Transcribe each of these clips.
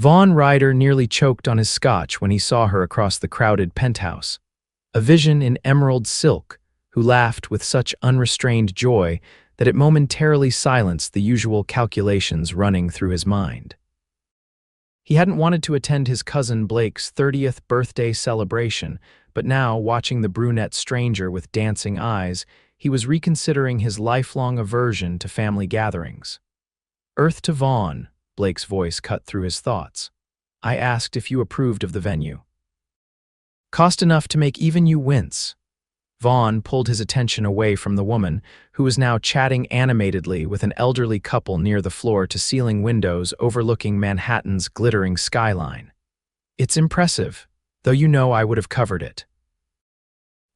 Vaughn Ryder nearly choked on his scotch when he saw her across the crowded penthouse. A vision in emerald silk, who laughed with such unrestrained joy that it momentarily silenced the usual calculations running through his mind. He hadn't wanted to attend his cousin Blake's 30th birthday celebration, but now, watching the brunette stranger with dancing eyes, he was reconsidering his lifelong aversion to family gatherings. "Earth to Vaughn," Blake's voice cut through his thoughts. "I asked if you approved of the venue." "Cost enough to make even you wince." Vaughn pulled his attention away from the woman, who was now chatting animatedly with an elderly couple near the floor-to-ceiling windows overlooking Manhattan's glittering skyline. "It's impressive, though you know I would have covered it."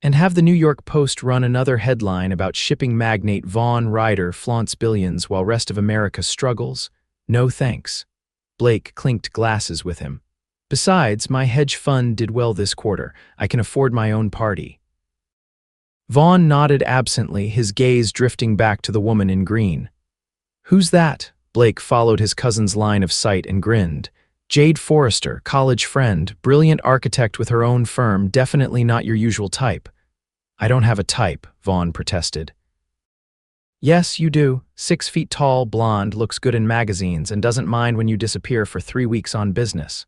And have the New York Post run another headline about shipping magnate Vaughn Ryder flaunts billions while rest of America struggles? No thanks. Blake clinked glasses with him. "Besides, my hedge fund did well this quarter. I can afford my own party." Vaughn nodded absently, his gaze drifting back to the woman in green. "Who's that?" Blake followed his cousin's line of sight and grinned. "Jade Forrester, college friend, brilliant architect with her own firm, definitely not your usual type." "I don't have a type," Vaughn protested. "Yes, you do. 6 feet tall, blonde, looks good in magazines, and doesn't mind when you disappear for 3 weeks on business."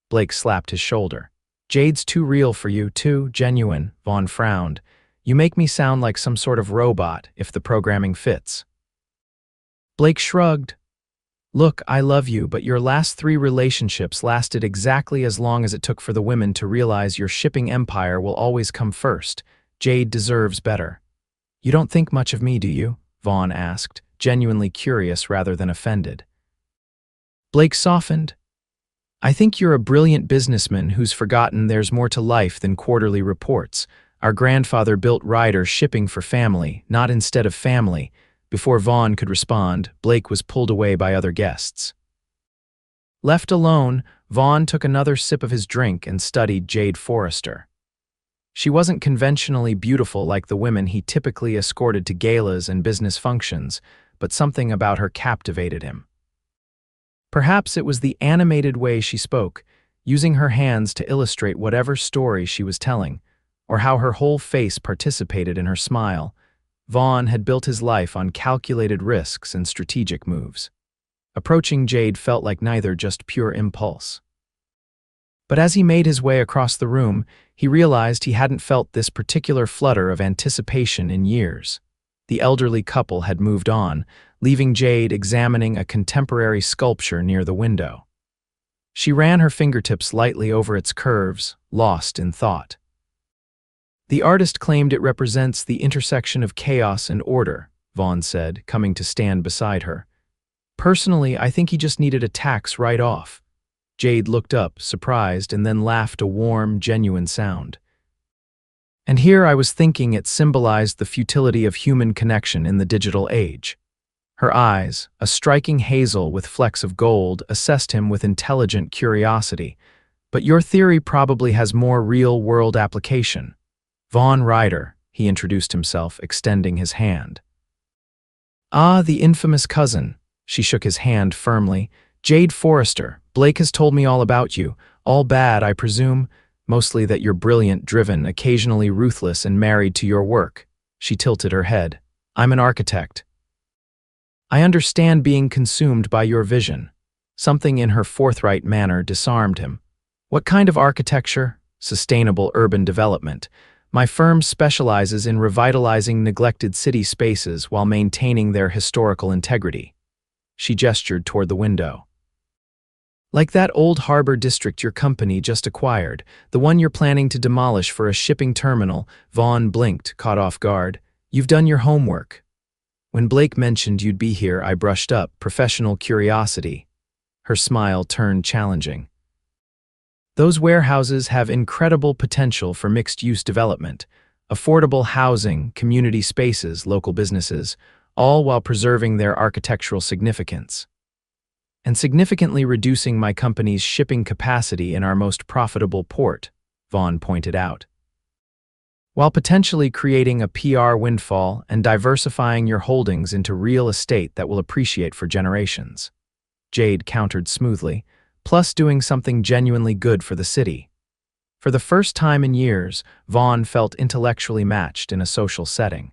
Blake slapped his shoulder. "Jade's too real for you, too genuine," Vaughn frowned. "You make me sound like some sort of robot, if the programming fits." Blake shrugged. "Look, I love you, but your last 3 relationships lasted exactly as long as it took for the women to realize your shipping empire will always come first. Jade deserves better." "You don't think much of me, do you?" Vaughn asked, genuinely curious rather than offended. Blake softened. "I think you're a brilliant businessman who's forgotten there's more to life than quarterly reports. Our grandfather built Ryder shipping for family, not instead of family." Before Vaughn could respond, Blake was pulled away by other guests. Left alone, Vaughn took another sip of his drink and studied Jade Forrester. She wasn't conventionally beautiful like the women he typically escorted to galas and business functions, but something about her captivated him. Perhaps it was the animated way she spoke, using her hands to illustrate whatever story she was telling, or how her whole face participated in her smile. Vaughn had built his life on calculated risks and strategic moves. Approaching Jade felt like neither just pure impulse. But as he made his way across the room, he realized he hadn't felt this particular flutter of anticipation in years. The elderly couple had moved on, leaving Jade examining a contemporary sculpture near the window. She ran her fingertips lightly over its curves, lost in thought. "The artist claimed it represents the intersection of chaos and order," Vaughn said, coming to stand beside her. "Personally, I think he just needed a tax right off." Jade looked up, surprised, and then laughed a warm, genuine sound. "And here I was thinking it symbolized the futility of human connection in the digital age." Her eyes, a striking hazel with flecks of gold, assessed him with intelligent curiosity. "But your theory probably has more real-world application." "Vaughn Ryder," he introduced himself, extending his hand. "Ah, the infamous cousin." She shook his hand firmly. "Jade Forrester, Blake has told me all about you. All bad, I presume. Mostly that you're brilliant, driven, occasionally ruthless, and married to your work." She tilted her head. "I'm an architect." "I understand being consumed by your vision." Something in her forthright manner disarmed him. "What kind of architecture?" "Sustainable urban development. My firm specializes in revitalizing neglected city spaces while maintaining their historical integrity." She gestured toward the window. "Like that old harbor district your company just acquired, the one you're planning to demolish for a shipping terminal." Vaughn blinked, caught off guard. "You've done your homework." "When Blake mentioned you'd be here, I brushed up, professional curiosity." Her smile turned challenging. "Those warehouses have incredible potential for mixed-use development, affordable housing, community spaces, local businesses, all while preserving their architectural significance. And significantly reducing my company's shipping capacity in our most profitable port," Vaughn pointed out. "While potentially creating a PR windfall and diversifying your holdings into real estate that will appreciate for generations." Jade countered smoothly. plus doing something genuinely good for the city. For the first time in years, Vaughn felt intellectually matched in a social setting.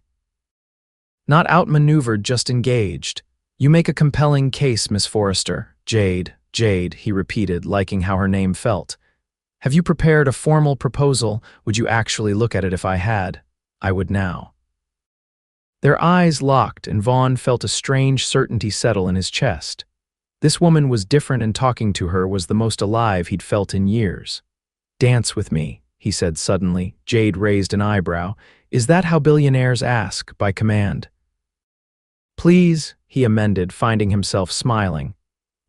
Not outmaneuvered, just engaged. "You make a compelling case, Miss Forrester." Jade, he repeated, liking how her name felt. "Have you prepared a formal proposal? Would you actually look at it if I had? I would now." Their eyes locked, and Vaughn felt a strange certainty settle in his chest. This woman was different, and talking to her was the most alive he'd felt in years. "Dance with me," he said suddenly. Jade raised an eyebrow. "Is that how billionaires ask, by command?" "Please," he amended, finding himself smiling.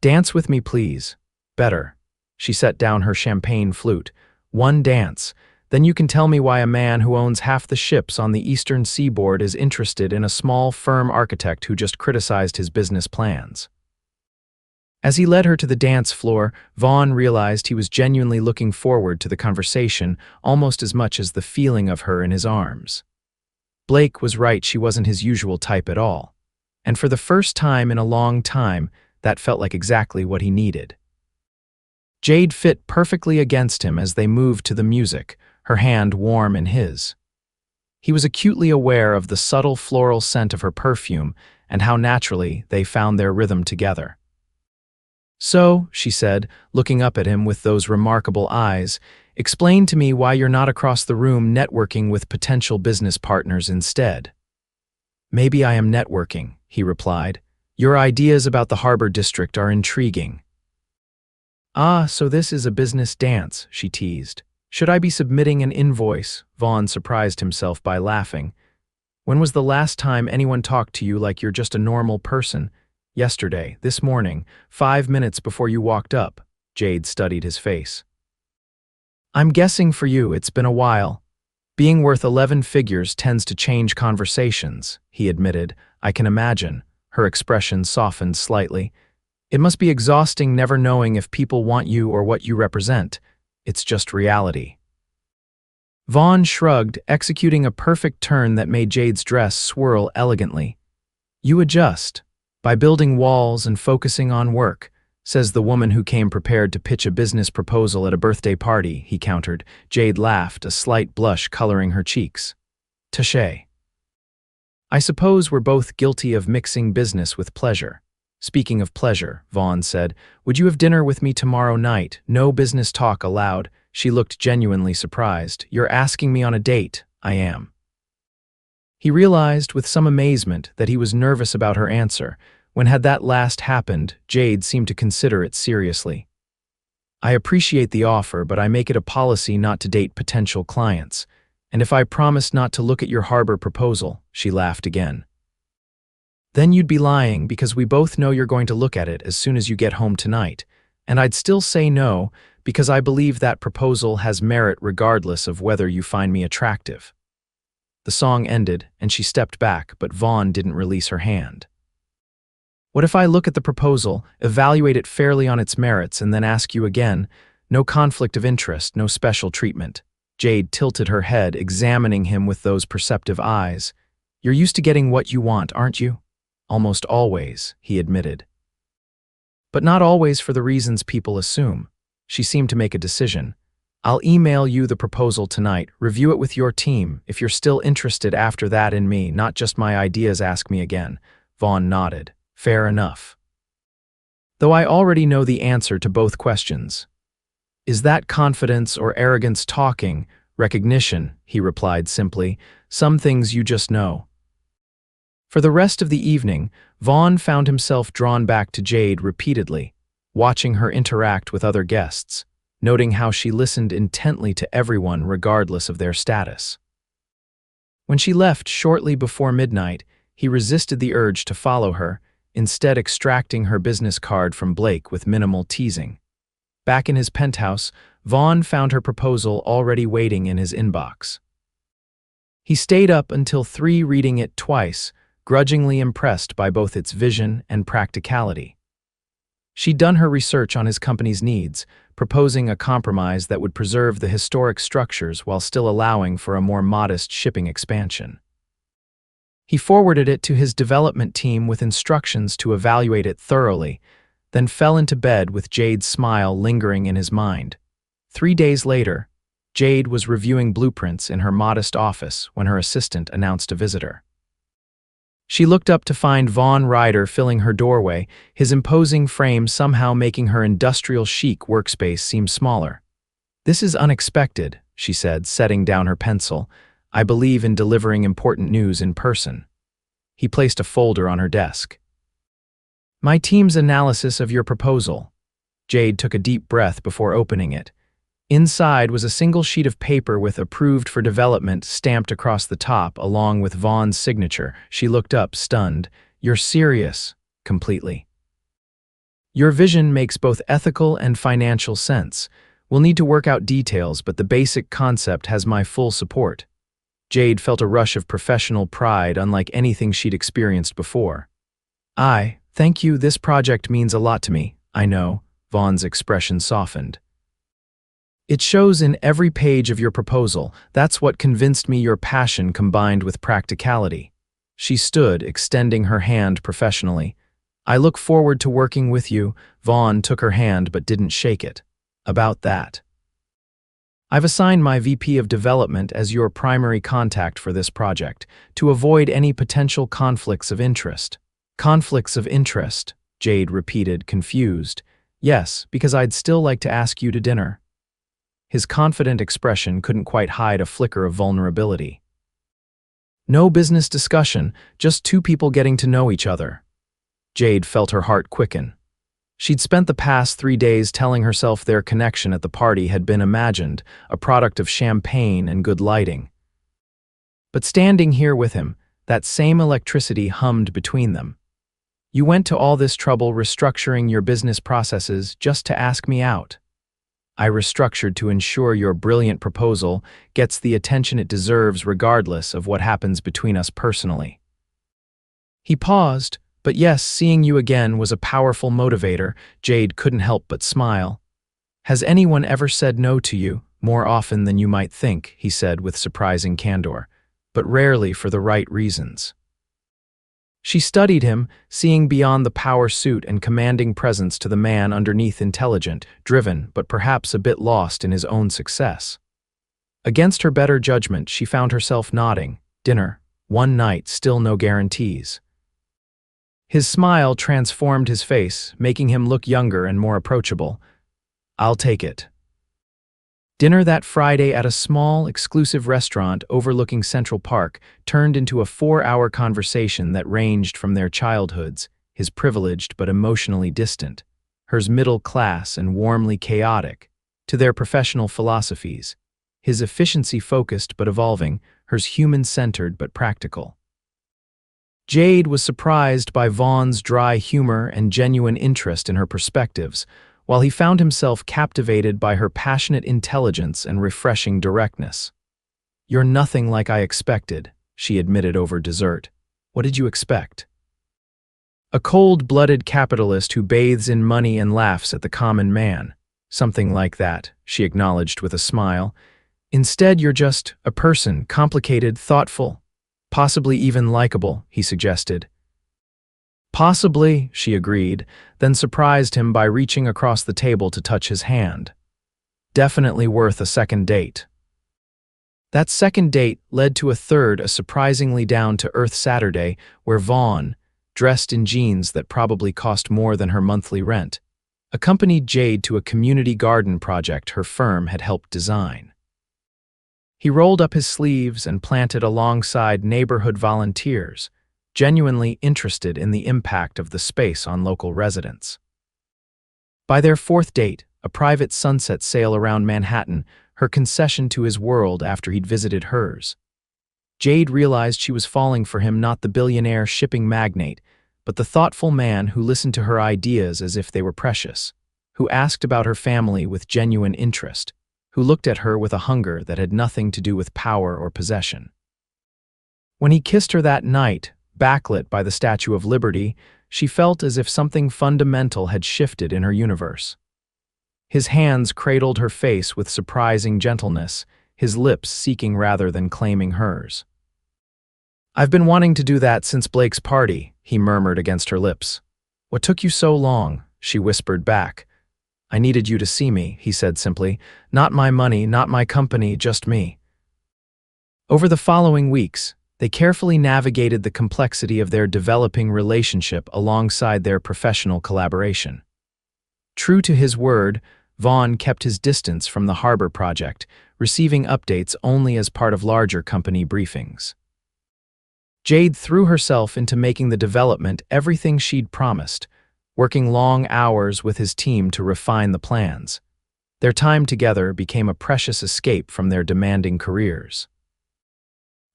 "Dance with me, please." "Better." She set down her champagne flute. "One dance. Then you can tell me why a man who owns half the ships on the eastern seaboard is interested in a small firm architect who just criticized his business plans." As he led her to the dance floor, Vaughn realized he was genuinely looking forward to the conversation almost as much as the feeling of her in his arms. Blake was right, she wasn't his usual type at all. And for the first time in a long time, that felt like exactly what he needed. Jade fit perfectly against him as they moved to the music, her hand warm in his. He was acutely aware of the subtle floral scent of her perfume and how naturally they found their rhythm together. "So," she said, looking up at him with those remarkable eyes, "explain to me why you're not across the room networking with potential business partners instead." "Maybe I am networking," he replied. "Your ideas about the harbor district are intriguing." "Ah, so this is a business dance," she teased. "Should I be submitting an invoice?" Vaughn surprised himself by laughing. "When was the last time anyone talked to you like you're just a normal person?" "Yesterday, this morning, 5 minutes before you walked up." Jade studied his face. "I'm guessing for you it's been a while. Being worth 11 figures tends to change conversations," he admitted. "I can imagine." Her expression softened slightly. "It must be exhausting never knowing if people want you or what you represent. It's just reality." Vaughn shrugged, executing a perfect turn that made Jade's dress swirl elegantly. "You adjust. By building walls and focusing on work," says the woman who came prepared to pitch a business proposal at a birthday party, he countered. Jade laughed, a slight blush coloring her cheeks. "Touché. I suppose we're both guilty of mixing business with pleasure." "Speaking of pleasure," Vaughn said, "would you have dinner with me tomorrow night? No business talk allowed." She looked genuinely surprised. "You're asking me on a date?" "I am." He realized with some amazement that he was nervous about her answer. When had that last happened, Jade seemed to consider it seriously. "I appreciate the offer, but I make it a policy not to date potential clients. And if I promise not to look at your harbor proposal," she laughed again. "Then you'd be lying, because we both know you're going to look at it as soon as you get home tonight. And I'd still say no, because I believe that proposal has merit regardless of whether you find me attractive." The song ended, and she stepped back, but Vaughn didn't release her hand. "What if I look at the proposal, evaluate it fairly on its merits, and then ask you again? No conflict of interest, no special treatment." Jade tilted her head, examining him with those perceptive eyes. "You're used to getting what you want, aren't you?" "Almost always," he admitted. "But not always for the reasons people assume." She seemed to make a decision. "I'll email you the proposal tonight. Review it with your team. If you're still interested after that in me, not just my ideas, ask me again." Vaughn nodded. "Fair enough. Though I already know the answer to both questions." "Is that confidence or arrogance talking?" "Recognition," he replied simply. "Some things you just know." For the rest of the evening, Vaughn found himself drawn back to Jade repeatedly, watching her interact with other guests, noting how she listened intently to everyone regardless of their status. When she left shortly before midnight, he resisted the urge to follow her, instead extracting her business card from Blake with minimal teasing. Back in his penthouse, Vaughn found her proposal already waiting in his inbox. He stayed up until 3, reading it twice, grudgingly impressed by both its vision and practicality. She'd done her research on his company's needs, proposing a compromise that would preserve the historic structures while still allowing for a more modest shipping expansion. He forwarded it to his development team with instructions to evaluate it thoroughly, then fell into bed with Jade's smile lingering in his mind. 3 days later, Jade was reviewing blueprints in her modest office when her assistant announced a visitor. She looked up to find Vaughn Ryder filling her doorway, his imposing frame somehow making her industrial chic workspace seem smaller. "This is unexpected," she said, setting down her pencil. "I believe in delivering important news in person." He placed a folder on her desk. "My team's analysis of your proposal." Jade took a deep breath before opening it. Inside was a single sheet of paper with "Approved for Development" stamped across the top, along with Vaughn's signature. She looked up, stunned. "You're serious?" "Completely. Your vision makes both ethical and financial sense. We'll need to work out details, but the basic concept has my full support." Jade felt a rush of professional pride unlike anything she'd experienced before. Thank you. This project means a lot to me." "I know." Vaughn's expression softened. "It shows in every page of your proposal. That's what convinced me, your passion combined with practicality." She stood, extending her hand professionally. "I look forward to working with you." Vaughn took her hand but didn't shake it. "About that. I've assigned my VP of Development as your primary contact for this project, to avoid any potential conflicts of interest." "Conflicts of interest?" Jade repeated, confused. "Yes, because I'd still like to ask you to dinner." His confident expression couldn't quite hide a flicker of vulnerability. "No business discussion, just two people getting to know each other." Jade felt her heart quicken. She'd spent the past 3 days telling herself their connection at the party had been imagined, a product of champagne and good lighting. But standing here with him, that same electricity hummed between them. "You went to all this trouble restructuring your business processes just to ask me out." "I restructured to ensure your brilliant proposal gets the attention it deserves regardless of what happens between us personally." He paused, but yes, seeing you again was a powerful motivator. Jade couldn't help but smile. "Has anyone ever said no to you?" "More often than you might think," he said with surprising candor, "but rarely for the right reasons." She studied him, seeing beyond the power suit and commanding presence to the man underneath, intelligent, driven, but perhaps a bit lost in his own success. Against her better judgment, she found herself nodding. Dinner, one night, still no guarantees. His smile transformed his face, making him look younger and more approachable. "I'll take it." Dinner that Friday at a small, exclusive restaurant overlooking Central Park turned into a 4-hour conversation that ranged from their childhoods, his privileged but emotionally distant, hers middle class and warmly chaotic, to their professional philosophies, his efficiency-focused but evolving, hers human-centered but practical. Jade was surprised by Vaughn's dry humor and genuine interest in her perspectives, while he found himself captivated by her passionate intelligence and refreshing directness. "You're nothing like I expected," she admitted over dessert. "What did you expect?" "A cold-blooded capitalist who bathes in money and laughs at the common man." "Something like that," she acknowledged with a smile. "Instead, you're just a person, complicated, thoughtful, possibly even likable," he suggested. "Possibly," she agreed, then surprised him by reaching across the table to touch his hand. "Definitely worth a second date." That second date led to a third, a surprisingly down-to-earth Saturday where Vaughn, dressed in jeans that probably cost more than her monthly rent, accompanied Jade to a community garden project her firm had helped design. He rolled up his sleeves and planted alongside neighborhood volunteers, genuinely interested in the impact of the space on local residents. By their fourth date, a private sunset sail around Manhattan, her concession to his world after he'd visited hers, Jade realized she was falling for him, not the billionaire shipping magnate, but the thoughtful man who listened to her ideas as if they were precious, who asked about her family with genuine interest, who looked at her with a hunger that had nothing to do with power or possession. When he kissed her that night, backlit by the Statue of Liberty, she felt as if something fundamental had shifted in her universe. His hands cradled her face with surprising gentleness, his lips seeking rather than claiming hers. "I've been wanting to do that since Blake's party," he murmured against her lips. "What took you so long?" she whispered back. I needed you to see me, he said simply. Not my money, not my company, just me. Over the following weeks, they carefully navigated the complexity of their developing relationship alongside their professional collaboration. True to his word, Vaughn kept his distance from the harbor project, receiving updates only as part of larger company briefings. Jade threw herself into making the development everything she'd promised, working long hours with his team to refine the plans. Their time together became a precious escape from their demanding careers.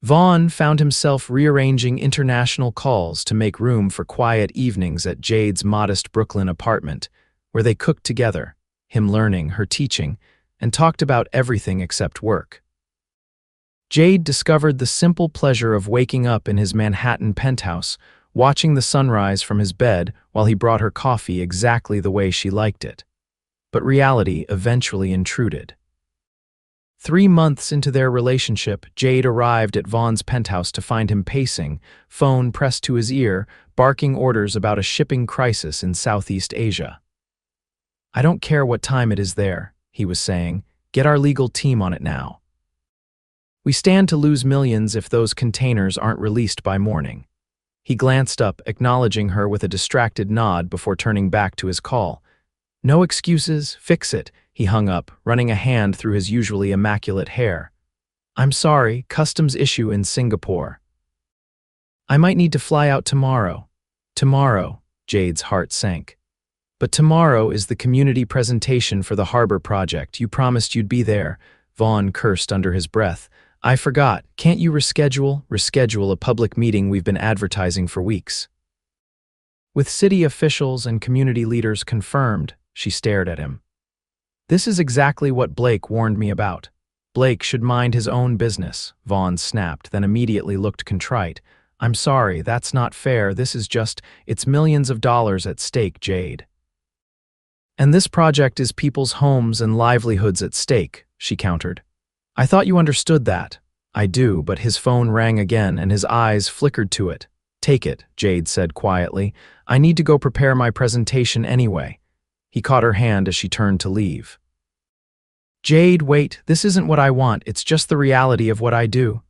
Vaughn found himself rearranging international calls to make room for quiet evenings at Jade's modest Brooklyn apartment, where they cooked together, him learning, her teaching, and talked about everything except work. Jade discovered the simple pleasure of waking up in his Manhattan penthouse, watching the sunrise from his bed while he brought her coffee exactly the way she liked it. But reality eventually intruded. 3 months into their relationship, Jade arrived at Vaughn's penthouse to find him pacing, phone pressed to his ear, barking orders about a shipping crisis in Southeast Asia. I don't care what time it is there, he was saying. Get our legal team on it now. We stand to lose millions if those containers aren't released by morning. He glanced up, acknowledging her with a distracted nod before turning back to his call. No excuses, fix it, he hung up, running a hand through his usually immaculate hair. I'm sorry, customs issue in Singapore. I might need to fly out tomorrow. Tomorrow, Jade's heart sank. But tomorrow is the community presentation for the harbor project. You promised you'd be there, Vaughn cursed under his breath. I forgot. Can't you reschedule a public meeting we've been advertising for weeks? With city officials and community leaders confirmed, she stared at him. This is exactly what Blake warned me about. Blake should mind his own business, Vaughn snapped, then immediately looked contrite. I'm sorry, that's not fair. It's millions of dollars at stake, Jade. And this project is people's homes and livelihoods at stake, she countered. I thought you understood that. I do, but his phone rang again and his eyes flickered to it. Take it, Jade said quietly. I need to go prepare my presentation anyway. He caught her hand as she turned to leave. Jade, wait, this isn't what I want, it's just the reality of what I do.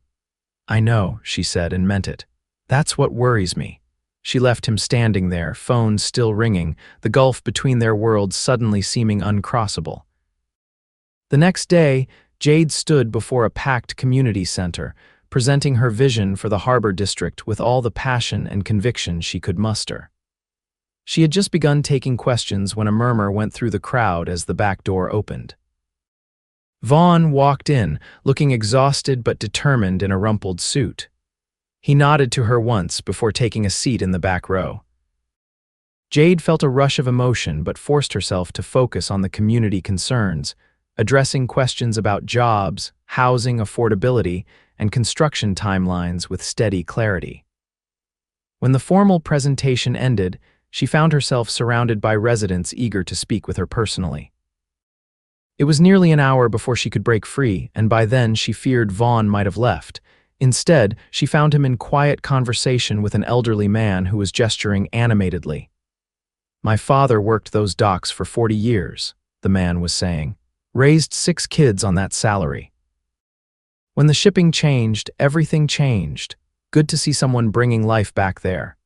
I know, she said and meant it. That's what worries me. She left him standing there, phone still ringing, the gulf between their worlds suddenly seeming uncrossable. The next day, Jade stood before a packed community center, presenting her vision for the harbor district with all the passion and conviction she could muster. She had just begun taking questions when a murmur went through the crowd as the back door opened. Vaughn walked in, looking exhausted but determined in a rumpled suit. He nodded to her once before taking a seat in the back row. Jade felt a rush of emotion but forced herself to focus on the community concerns, addressing questions about jobs, housing affordability, and construction timelines with steady clarity. When the formal presentation ended, she found herself surrounded by residents eager to speak with her personally. It was nearly an hour before she could break free, and by then she feared Vaughn might have left. Instead, she found him in quiet conversation with an elderly man who was gesturing animatedly. My father worked those docks for 40 years, the man was saying. Raised 6 kids on that salary. When the shipping changed, everything changed. Good to see someone bringing life back there.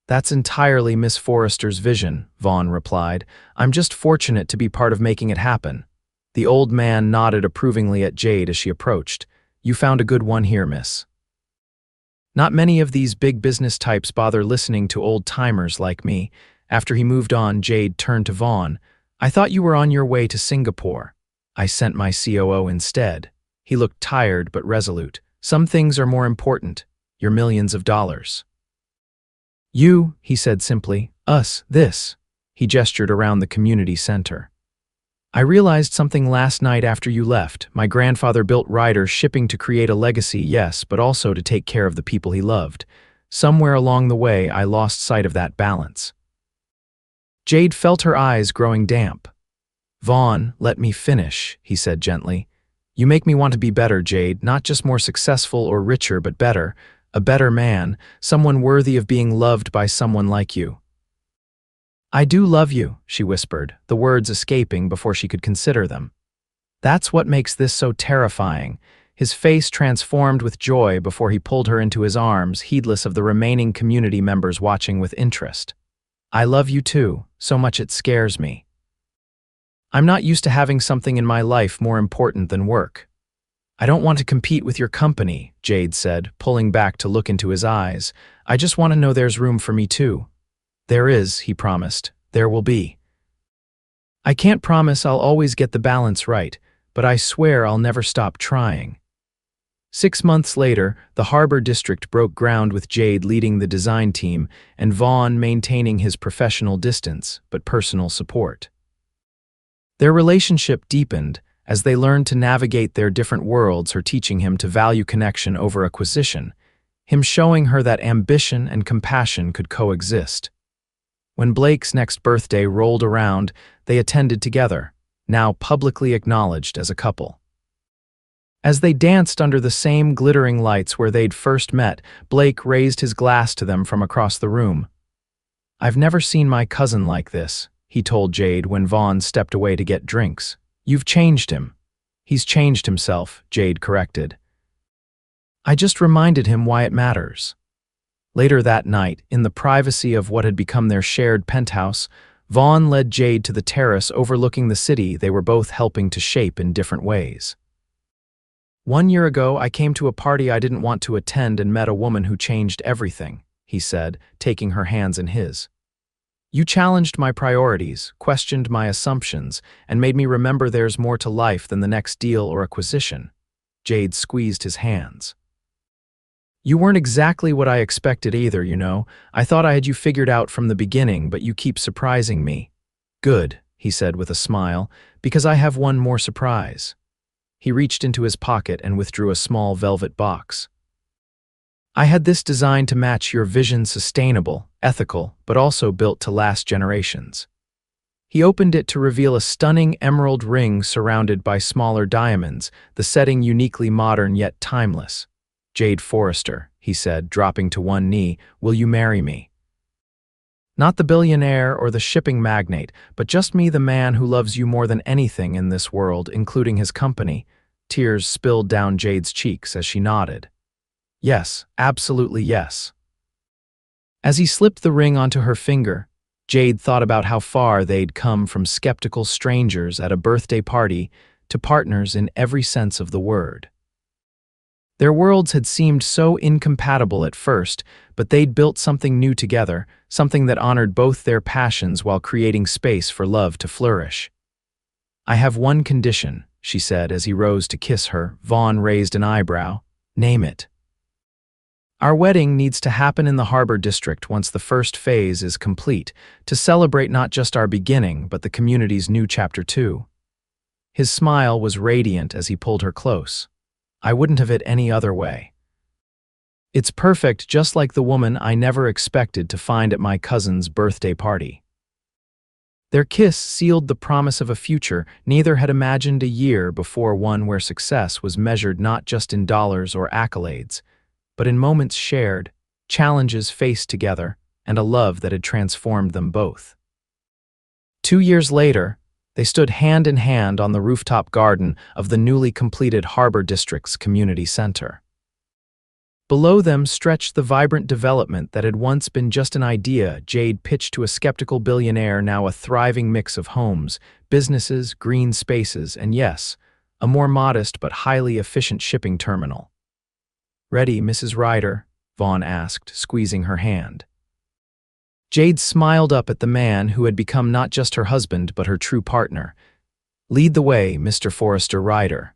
That's entirely Miss Forrester's vision, Vaughn replied. I'm just fortunate to be part of making it happen. The old man nodded approvingly at Jade as she approached. You found a good one here, miss. Not many of these big business types bother listening to old-timers like me. After he moved on, Jade turned to Vaughn. I thought you were on your way to Singapore. I sent my COO instead. He looked tired but resolute. Some things are more important. Your millions of dollars. You, he said simply. Us, this. He gestured around the community center. I realized something last night after you left. My grandfather built Ryder shipping to create a legacy, yes, but also to take care of the people he loved. Somewhere along the way, I lost sight of that balance. Jade felt her eyes growing damp. Vaughn, let me finish, he said gently. You make me want to be better, Jade, not just more successful or richer, but better. A better man, someone worthy of being loved by someone like you. "I do love you," she whispered, the words escaping before she could consider them. That's what makes this so terrifying. His face transformed with joy before he pulled her into his arms, heedless of the remaining community members watching with interest. "I love you too, so much it scares me. I'm not used to having something in my life more important than work." "I don't want to compete with your company," Jade said, pulling back to look into his eyes. "I just want to know there's room for me too." "There is," he promised. "There will be. I can't promise I'll always get the balance right, but I swear I'll never stop trying." 6 months later, the Harbor District broke ground with Jade leading the design team and Vaughn maintaining his professional distance but personal support. Their relationship deepened as they learned to navigate their different worlds, her teaching him to value connection over acquisition, him showing her that ambition and compassion could coexist. When Blake's next birthday rolled around, they attended together, now publicly acknowledged as a couple. As they danced under the same glittering lights where they'd first met, Blake raised his glass to them from across the room. "I've never seen my cousin like this," he told Jade when Vaughn stepped away to get drinks. "You've changed him." "He's changed himself," Jade corrected. "I just reminded him why it matters." Later that night, in the privacy of what had become their shared penthouse, Vaughn led Jade to the terrace overlooking the city they were both helping to shape in different ways. "1 year ago, I came to a party I didn't want to attend and met a woman who changed everything," he said, taking her hands in his. "You challenged my priorities, questioned my assumptions, and made me remember there's more to life than the next deal or acquisition." Jade squeezed his hands. "You weren't exactly what I expected either, you know. I thought I had you figured out from the beginning, but you keep surprising me." "Good," he said with a smile, "because I have one more surprise." He reached into his pocket and withdrew a small velvet box. "I had this designed to match your vision, sustainable, ethical, but also built to last generations." He opened it to reveal a stunning emerald ring surrounded by smaller diamonds, the setting uniquely modern yet timeless. "Jade Forrester," he said, dropping to one knee, "will you marry me?" "Not the billionaire or the shipping magnate, but just me, the man who loves you more than anything in this world, including his company." Tears spilled down Jade's cheeks as she nodded. "Yes, absolutely yes." As he slipped the ring onto her finger, Jade thought about how far they'd come from skeptical strangers at a birthday party to partners in every sense of the word. Their worlds had seemed so incompatible at first, but they'd built something new together, something that honored both their passions while creating space for love to flourish. "I have one condition," she said as he rose to kiss her. Vaughn raised an eyebrow. "Name it." "Our wedding needs to happen in the Harbor District once the first phase is complete, to celebrate not just our beginning, but the community's new chapter too." His smile was radiant as he pulled her close. "I wouldn't have it any other way. It's perfect, just like the woman I never expected to find at my cousin's birthday party." Their kiss sealed the promise of a future neither had imagined a year before, one where success was measured not just in dollars or accolades, but in moments shared, challenges faced together, and a love that had transformed them both. 2 years later, they stood hand in hand on the rooftop garden of the newly completed Harbor District's community center. Below them stretched the vibrant development that had once been just an idea Jade pitched to a skeptical billionaire, now a thriving mix of homes, businesses, green spaces, and yes, a more modest but highly efficient shipping terminal. "Ready, Mrs. Ryder?" Vaughn asked, squeezing her hand. Jade smiled up at the man who had become not just her husband but her true partner. "Lead the way, Mr. Forrester Ryder."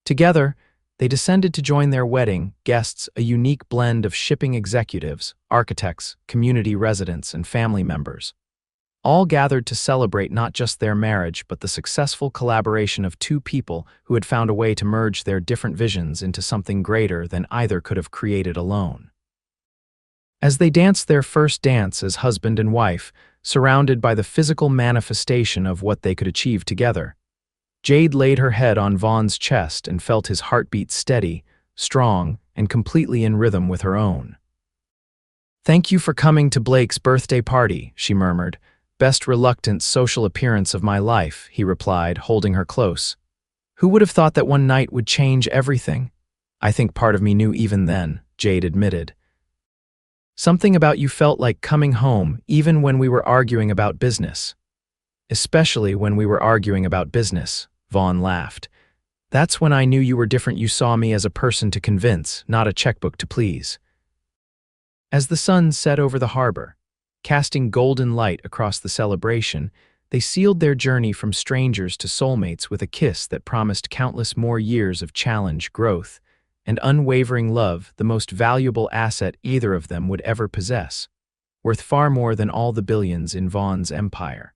Together, they descended to join their wedding guests, a unique blend of shipping executives, architects, community residents, and family members. All gathered to celebrate not just their marriage but the successful collaboration of two people who had found a way to merge their different visions into something greater than either could have created alone. As they danced their first dance as husband and wife, surrounded by the physical manifestation of what they could achieve together, Jade laid her head on Vaughn's chest and felt his heartbeat steady, strong, and completely in rhythm with her own. Thank you for coming to Blake's birthday party, she murmured. Best reluctant social appearance of my life, he replied, holding her close. Who would have thought that one night would change everything? I think part of me knew even then, Jade admitted. Something about you felt like coming home, even when we were arguing about business. Especially when we were arguing about business, Vaughn laughed. That's when I knew you were different. You saw me as a person to convince, not a checkbook to please. As the sun set over the harbor, casting golden light across the celebration, they sealed their journey from strangers to soulmates with a kiss that promised countless more years of challenge, growth, and unwavering love, the most valuable asset either of them would ever possess, worth far more than all the billions in Vaughn's empire.